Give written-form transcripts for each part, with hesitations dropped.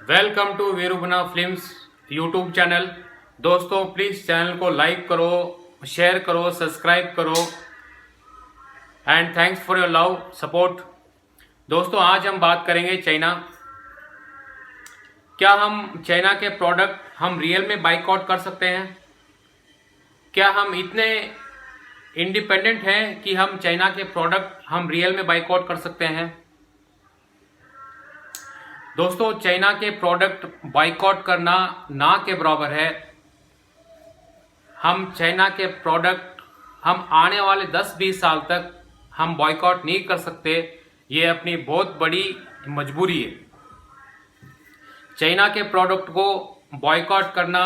Welcome to Veerubana films YouTube channel. दोस्तों please channel को like करो, शेयर करो, सब्सक्राइब करो and thanks for your love support. दोस्तों आज हम बात करेंगे चाइना। क्या हम चाइना के प्रोडक्ट हम रियल में बाइकआउट कर सकते हैं? क्या हम इतने इंडिपेंडेंट हैं कि हम चाइना के प्रोडक्ट हम रियल में बाइकआउट कर सकते हैं? दोस्तों चाइना के प्रोडक्ट बाइकआउट करना ना के बराबर है। हम चाइना के प्रोडक्ट हम आने वाले 10-20 साल तक हम बाइकआउट नहीं कर सकते। ये अपनी बहुत बड़ी मजबूरी है। चाइना के प्रोडक्ट को बाइकआउट करना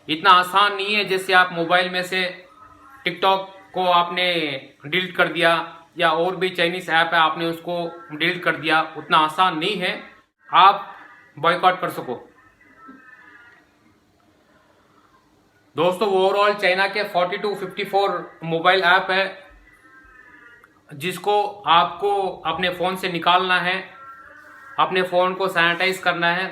इतना आसान नहीं है जैसे आप मोबाइल में से टिकटॉक को आपने डिलीट कर दिया या और भी चाइनीज ऐप है आपने उसको डिलीट कर दिया। उतना आसान नहीं है आप बॉयकॉट कर सको। दोस्तों ओवरऑल चाइना के 42-54 मोबाइल ऐप है जिसको आपको अपने फ़ोन से निकालना है, अपने फ़ोन को सैनिटाइज करना है।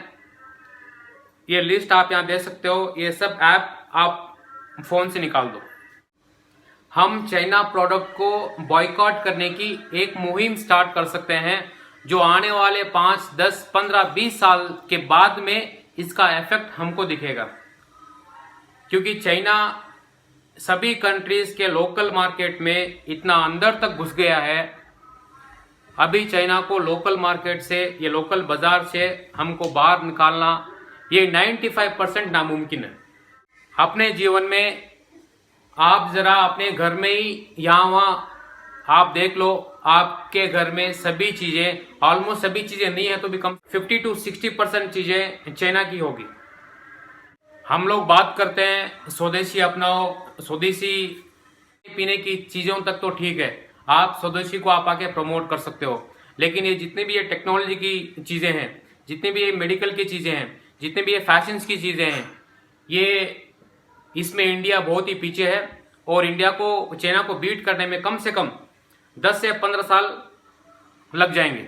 ये लिस्ट आप यहाँ देख सकते हो। ये सब ऐप आप फ़ोन से निकाल दो। हम चाइना प्रोडक्ट को बॉयकॉट करने की एक मुहिम स्टार्ट कर सकते हैं जो आने वाले 5, 10, 15, 20 साल के बाद में इसका इफेक्ट हमको दिखेगा। क्योंकि चाइना सभी कंट्रीज के लोकल मार्केट में इतना अंदर तक घुस गया है। अभी चाइना को लोकल मार्केट से ये लोकल बाजार से हमको बाहर निकालना ये 95% नामुमकिन है। अपने जीवन में आप जरा अपने घर में ही यहाँ वहाँ आप देख लो, आपके घर में सभी चीजें ऑलमोस्ट सभी चीजें नहीं है तो भी कम 50-60% चीजें चाइना की होगी। हम लोग बात करते हैं स्वदेशी अपनाओ, स्वदेशी पीने की चीजों तक तो ठीक है, आप स्वदेशी को आप आके प्रमोट कर सकते हो। लेकिन ये जितने भी ये टेक्नोलॉजी की चीजें हैं, जितने भी ये मेडिकल की चीजें हैं, जितने भी ये फैशन की चीजें हैं, ये इसमें इंडिया बहुत ही पीछे है और इंडिया को चाइना को बीट करने में कम से कम 10 से 15 साल लग जाएंगे।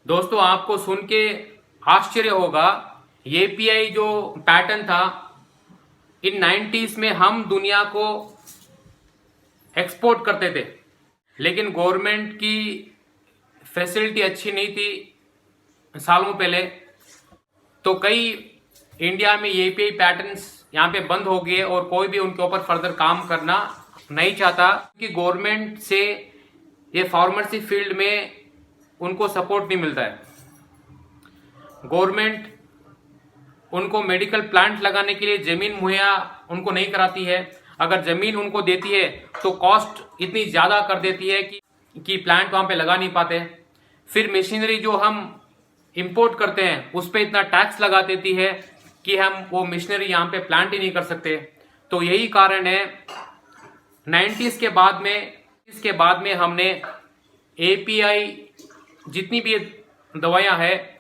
दोस्तों आपको सुन के आश्चर्य होगा, एपीआई जो पैटर्न था इन 90s में हम दुनिया को एक्सपोर्ट करते थे, लेकिन गवर्नमेंट की फैसिलिटी अच्छी नहीं थी सालों पहले, तो कई इंडिया में एपीआई पैटर्न्स यहाँ पे बंद हो गए और कोई भी उनके ऊपर फर्दर काम करना नहीं चाहता कि गवर्नमेंट से ये फार्मेसी फील्ड में उनको सपोर्ट नहीं मिलता है। गवर्नमेंट उनको मेडिकल प्लांट लगाने के लिए जमीन मुहैया उनको नहीं कराती है। अगर जमीन उनको देती है तो कॉस्ट इतनी ज़्यादा कर देती है कि प्लांट वहाँ पे लगा नहीं पाते। फिर मशीनरी जो हम इंपोर्ट करते हैं उस पर इतना टैक्स लगा देती है कि हम वो मशीनरी यहाँ पे प्लांट ही नहीं कर सकते। तो यही कारण है 90s के बाद में हमने एपीआई जितनी भी दवाइयाँ हैं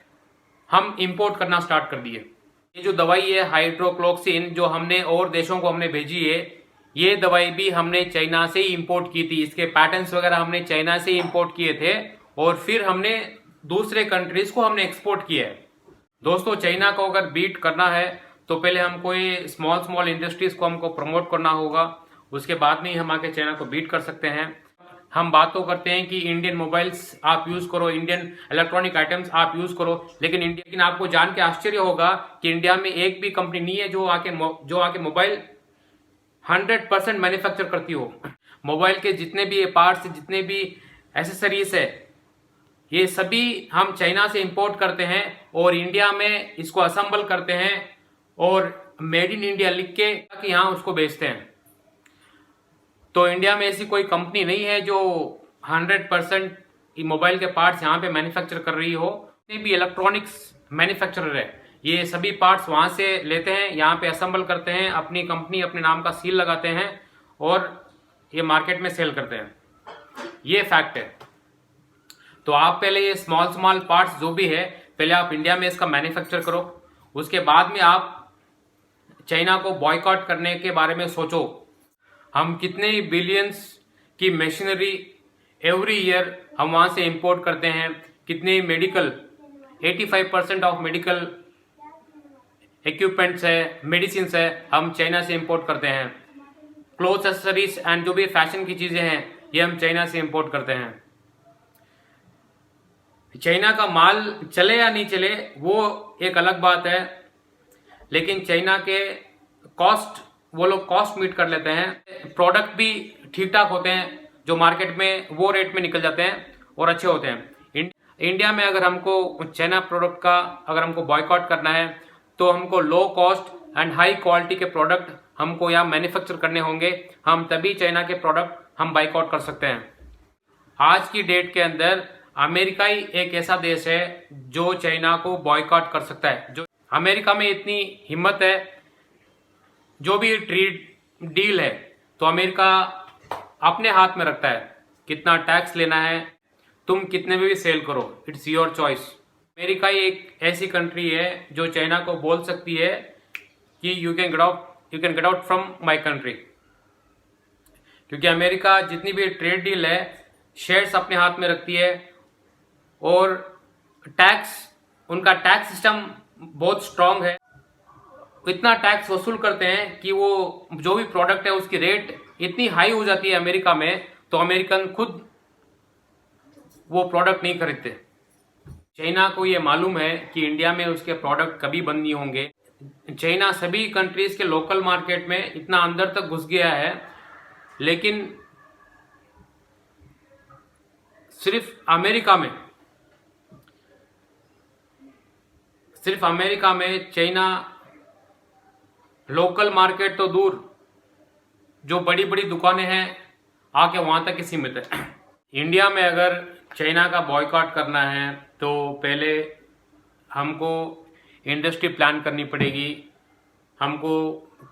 हम इंपोर्ट करना स्टार्ट कर दिए। ये जो दवाई है हाइड्रोक्लोक्सिन जो हमने और देशों को हमने भेजी है, ये दवाई भी हमने चाइना से ही इंपोर्ट की थी। इसके पैटर्न्स वगैरह हमने चाइना से ही इंपोर्ट किए थे और फिर हमने दूसरे कंट्रीज को हमने एक्सपोर्ट किया है। दोस्तों चाइना को अगर बीट करना है तो पहले हमको ये स्मॉल इंडस्ट्रीज को हमको प्रमोट करना होगा, उसके बाद में ही हम आके चाइना को बीट कर सकते हैं। हम बात तो करते हैं कि इंडियन मोबाइल्स आप यूज करो, इंडियन इलेक्ट्रॉनिक आइटम्स आप यूज करो, लेकिन आपको जान के आश्चर्य होगा कि इंडिया में एक भी कंपनी नहीं है जो आके मोबाइल 100% मैन्युफैक्चर करती हो। मोबाइल के जितने भी पार्ट्स, जितने भी एसेसरीज है, ये सभी हम चाइना से इंपोर्ट करते हैं और इंडिया में इसको असेंबल करते हैं और मेड इन इंडिया लिख के यहाँ उसको बेचते हैं। तो इंडिया में ऐसी कोई कंपनी नहीं है जो 100% मोबाइल के पार्ट्स यहाँ पे मैन्युफैक्चर कर रही हो। जितने भी इलेक्ट्रॉनिक्स मैन्युफैक्चरर है ये सभी पार्ट्स वहाँ से लेते हैं, यहाँ पे असेंबल करते हैं, अपनी कंपनी अपने नाम का सील लगाते हैं और ये मार्केट में सेल करते हैं। ये फैक्ट है। तो आप पहले ये स्मॉल पार्ट्स जो भी है पहले आप इंडिया में इसका मैन्युफैक्चर करो, उसके बाद में आप चाइना को बॉयकॉट करने के बारे में सोचो। हम कितने बिलियंस की मशीनरी एवरी ईयर हम वहाँ से इंपोर्ट करते हैं, कितने मेडिकल 85% ऑफ मेडिकल इक्विपमेंट्स है, मेडिसिन है, हम चाइना से इंपोर्ट करते हैं। क्लोथ एक्सेसरीज एंड जो भी फैशन की चीज़ें हैं ये हम चाइना से इंपोर्ट करते हैं। चाइना का माल चले या नहीं चले वो एक अलग बात है, लेकिन चाइना के कॉस्ट, वो लोग कॉस्ट मीट कर लेते हैं। प्रोडक्ट भी ठीक ठाक होते हैं, जो मार्केट में वो रेट में निकल जाते हैं और अच्छे होते हैं। इंडिया में अगर हमको चाइना प्रोडक्ट का अगर हमको बॉयकॉट करना है तो हमको low cost and high quality के प्रोडक्ट हमको यहाँ मैन्युफैक्चर करने होंगे, हम तभी चाइना के प्रोडक्ट हम बाइकआउट कर सकते हैं। आज की डेट के अंदर अमेरिका ही एक ऐसा देश है जो चाइना को बॉयकॉट कर सकता है। जो अमेरिका में इतनी हिम्मत है, जो भी ट्रेड डील है तो अमेरिका अपने हाथ में रखता है, कितना टैक्स लेना है, तुम कितने में भी सेल करो, इट्स योर चॉइस। अमेरिका ही एक ऐसी कंट्री है जो चाइना को बोल सकती है कि you can get out from my country, क्योंकि अमेरिका जितनी भी ट्रेड डील है शेयर्स अपने हाथ में रखती है और उनका टैक्स सिस्टम बहुत स्ट्रांग है। इतना टैक्स वसूल करते हैं कि वो जो भी प्रोडक्ट है उसकी रेट इतनी हाई हो जाती है अमेरिका में, तो अमेरिकन खुद वो प्रोडक्ट नहीं खरीदते। चाइना को ये मालूम है कि इंडिया में उसके प्रोडक्ट कभी बंद नहीं होंगे। चाइना सभी कंट्रीज के लोकल मार्केट में इतना अंदर तक घुस गया है, लेकिन सिर्फ अमेरिका में चाइना लोकल मार्केट तो दूर, जो बड़ी बड़ी दुकानें हैं आके वहां तक ही सीमित है। इंडिया में अगर चाइना का बॉयकॉट करना है तो पहले हमको इंडस्ट्री प्लान करनी पड़ेगी, हमको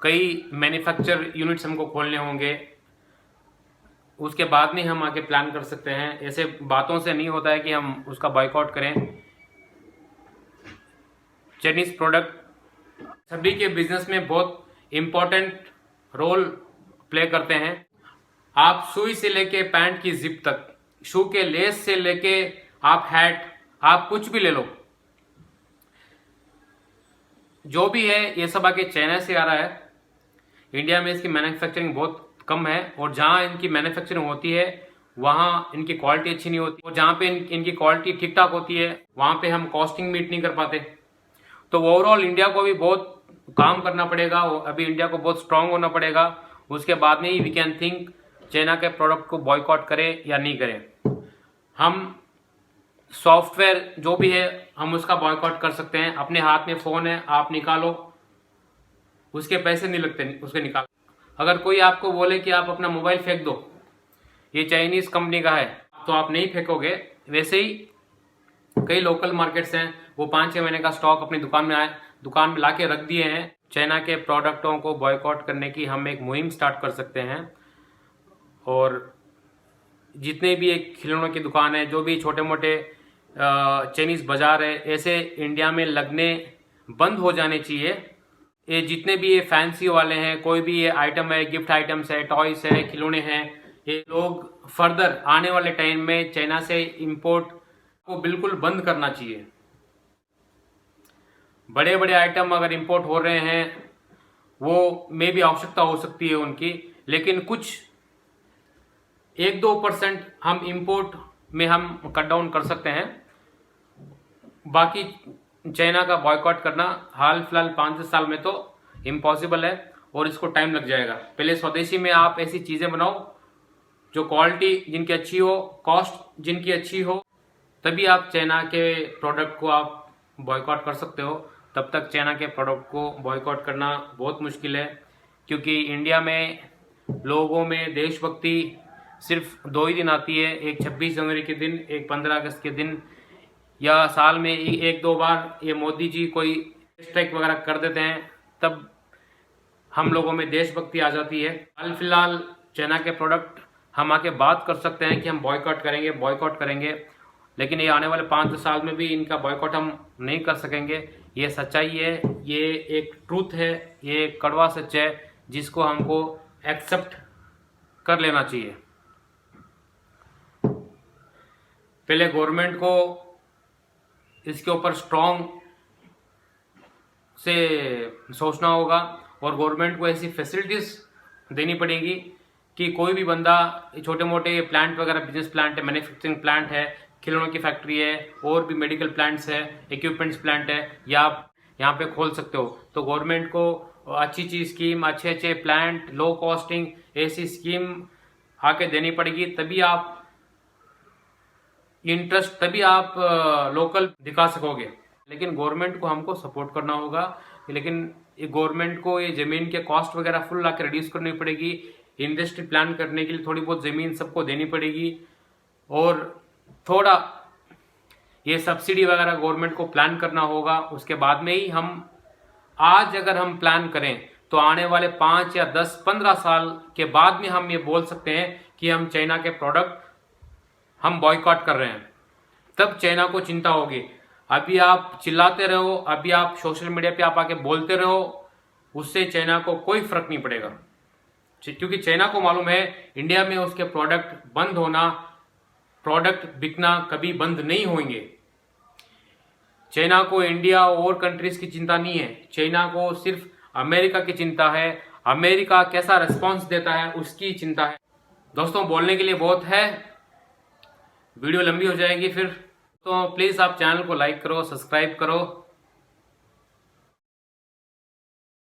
कई मैन्युफैक्चर यूनिट्स हमको खोलने होंगे, उसके बाद में हम आके प्लान कर सकते हैं। ऐसे बातों से नहीं होता है कि हम उसका बॉयकॉट करें। चाइनीज प्रोडक्ट सभी के बिजनेस में बहुत इम्पोर्टेंट रोल प्ले करते हैं। आप सुई से लेके पैंट की जिप तक, शू के लेस से लेके आप हैट, आप कुछ भी ले लो, जो भी है ये सब आके चाइना से आ रहा है। इंडिया में इसकी मैन्युफैक्चरिंग बहुत कम है, और जहां इनकी मैन्युफैक्चरिंग होती है वहां इनकी क्वालिटी अच्छी नहीं होती, और जहां पे इनकी क्वालिटी ठीक ठाक होती है वहां पे हम कॉस्टिंग मीट नहीं कर पाते। तो ओवरऑल इंडिया को भी बहुत काम करना पड़ेगा, अभी इंडिया को बहुत स्ट्रांग होना पड़ेगा, उसके बाद में ही वी कैन थिंक चाइना के प्रोडक्ट को बॉयकॉट करें या नहीं करें। हम सॉफ्टवेयर जो भी है हम उसका बॉयकॉट कर सकते हैं। अपने हाथ में फ़ोन है, आप निकालो, उसके पैसे नहीं लगते उसके निकाल। अगर कोई आपको बोले कि आप अपना मोबाइल फेंक दो, ये चाइनीज कंपनी का है, तो आप नहीं फेंकोगे। वैसे ही कई लोकल मार्केट्स हैं, वो 5-6 महीने का स्टॉक अपनी दुकान में ला के रख दिए हैं। चाइना के प्रोडक्टों को बॉयकॉट करने की हम एक मुहिम स्टार्ट कर सकते हैं, और जितने भी एक खिलौनों की दुकान है, जो भी छोटे मोटे चाइनीज बाजार है, ऐसे इंडिया में लगने बंद हो जाने चाहिए। ये जितने भी ये फैंसी वाले हैं, कोई भी ये आइटम है, गिफ्ट आइटम्स है, टॉयस है, खिलौने हैं, ये लोग फर्दर आने वाले टाइम में चाइना से इंपोर्ट को बिल्कुल बंद करना चाहिए। बड़े बड़े आइटम अगर इंपोर्ट हो रहे हैं वो में भी आवश्यकता हो सकती है उनकी, लेकिन कुछ 1-2% हम इंपोर्ट में हम कट डाउन कर सकते हैं। बाकी चाइना का बॉयकॉट करना हाल फिलहाल 5 साल में तो इम्पॉसिबल है, और इसको टाइम लग जाएगा। पहले स्वदेशी में आप ऐसी चीज़ें बनाओ जो क्वालिटी जिनकी अच्छी हो, कॉस्ट जिनकी अच्छी हो, तभी आप चाइना के प्रोडक्ट को आप बॉयकॉट कर सकते हो। तब तक चाइना के प्रोडक्ट को बॉयकॉट करना बहुत मुश्किल है, क्योंकि इंडिया में लोगों में देशभक्ति सिर्फ 2 ही दिन आती है, एक 26 जनवरी के दिन, एक 15 अगस्त के दिन, या साल में 1-2 बार ये मोदी जी कोई स्ट्राइक वगैरह कर देते हैं, तब हम लोगों में देशभक्ति आ जाती है। हाल फिलहाल चाइना के प्रोडक्ट हम आके बात कर सकते हैं कि हम बॉयकॉट करेंगे, लेकिन ये आने वाले 5 साल में भी इनका बॉयकॉट हम नहीं कर सकेंगे। ये सच्चाई है, ये एक ट्रूथ है, ये एक कड़वा सच है जिसको हमको एक्सेप्ट कर लेना चाहिए। पहले गवर्नमेंट को इसके ऊपर स्ट्रॉन्ग से सोचना होगा और गवर्नमेंट को ऐसी फैसिलिटीज़ देनी पड़ेगी कि कोई भी बंदा छोटे मोटे प्लांट वगैरह, बिजनेस प्लांट है, मैन्युफैक्चरिंग प्लांट है, खिलौनों की फैक्ट्री है, और भी मेडिकल प्लांट्स है, इक्विपमेंट्स प्लांट है, या आप यहाँ पे खोल सकते हो। तो गवर्नमेंट को अच्छी चीज स्कीम, अच्छे अच्छे प्लांट, लो कॉस्टिंग, ऐसी स्कीम आके देनी पड़ेगी, तभी आप इंटरेस्ट, तभी आप लोकल दिखा सकोगे। लेकिन गवर्नमेंट को हमको सपोर्ट करना होगा, लेकिन गवर्नमेंट को ये जमीन के कॉस्ट वगैरह फुल आके रिड्यूस करनी पड़ेगी। इंडस्ट्री प्लान करने के लिए थोड़ी बहुत जमीन सबको देनी पड़ेगी, और थोड़ा ये सब्सिडी वगैरह गवर्नमेंट को प्लान करना होगा। उसके बाद में ही हम, आज अगर हम प्लान करें तो आने वाले 5 या 10, 15 साल के बाद में हम ये बोल सकते हैं कि हम चाइना के प्रोडक्ट हम बॉयकॉट कर रहे हैं। तब चाइना को चिंता होगी। अभी आप चिल्लाते रहो, अभी आप सोशल मीडिया पे आप आके बोलते रहो, उससे चाइना को कोई फर्क नहीं पड़ेगा, क्योंकि चाइना को मालूम है इंडिया में उसके प्रोडक्ट बंद होना, प्रोडक्ट बिकना कभी बंद नहीं होंगे। चाइना को इंडिया और कंट्रीज की चिंता नहीं है, चाइना को सिर्फ अमेरिका की चिंता है। अमेरिका कैसा रिस्पॉन्स देता है उसकी चिंता है। दोस्तों, बोलने के लिए बहुत है, वीडियो लंबी हो जाएगी फिर, तो प्लीज़ आप चैनल को लाइक करो, सब्सक्राइब करो।